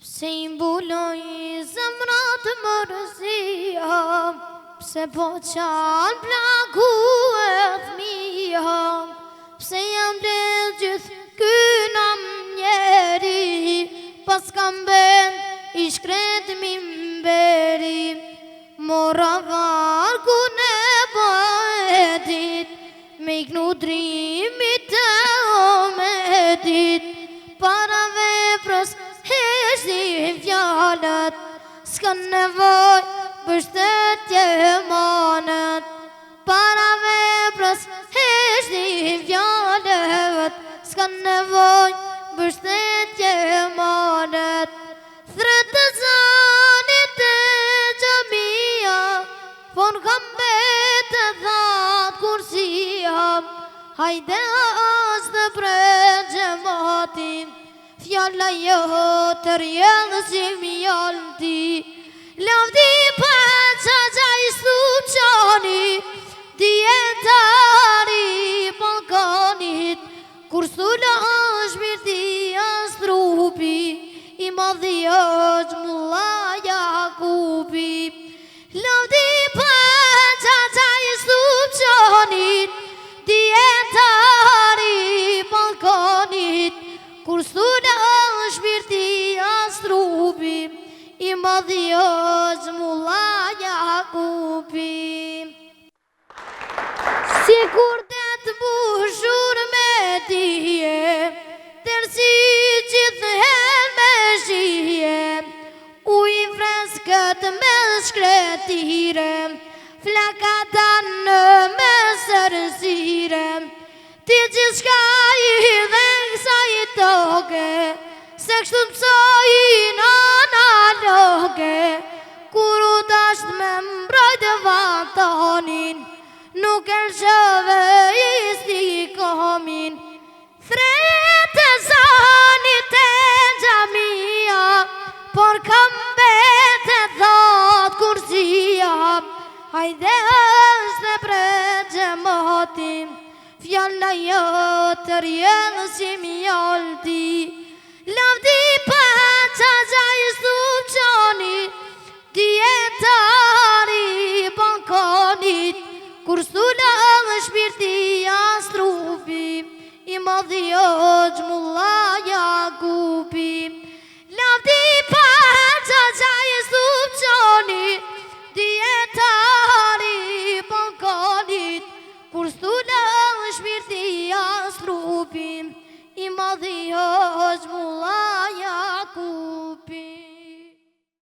Pse I mbuloj zemrat mërzia, pse po qanë plaku e thmija, pse jam bledh gjithë kynam njeri, pas kam bend I shkret mi mberi, mora vargun e baetit, me I knu drimit e omedit, para veprës heshti fjallet, s'kan nevoj bështetje manet, para veprës heshti fjallet, s'kan nevoj bështetje manet. Thretë zanit e gjamia, por kam bete thatë kursia, hajde as të pregje matin, fjalla jo të rjellë si mjallëti, lavdi për qa gjaj stupqani, djetari balkanit, kur stula është mirti as trupi, I madhi është mulla Jakubi. Lavdi për qa gjaj stupqanit, djetari balkanit, kur stula është mirti as trupi, I madhi është mulla Jakubi. Si kur të bushur me tije, tërsi gjithë her me shije, uj freskët me shkretire, flakata në me sërsire, ti gjithë shka I dhe kësa I toke, se kështu mësoj analoge, kur u dasht me mbrojt vatanin, nuk elshëve I stikomin. Thretë zanit e gjamia, por kam bete thot kursia, hajde është e pregje motim, fjalla jo të rjellë si mjallëti, lavdi për qa gjaj stupqanit, djetari balkanit, kur stula është mirti as trupi, I madhi është mulla Jakubi. Lavdi për qa gjaj stupqanit, djetari balkanit, kur stula është mirti as trupi, I madhi është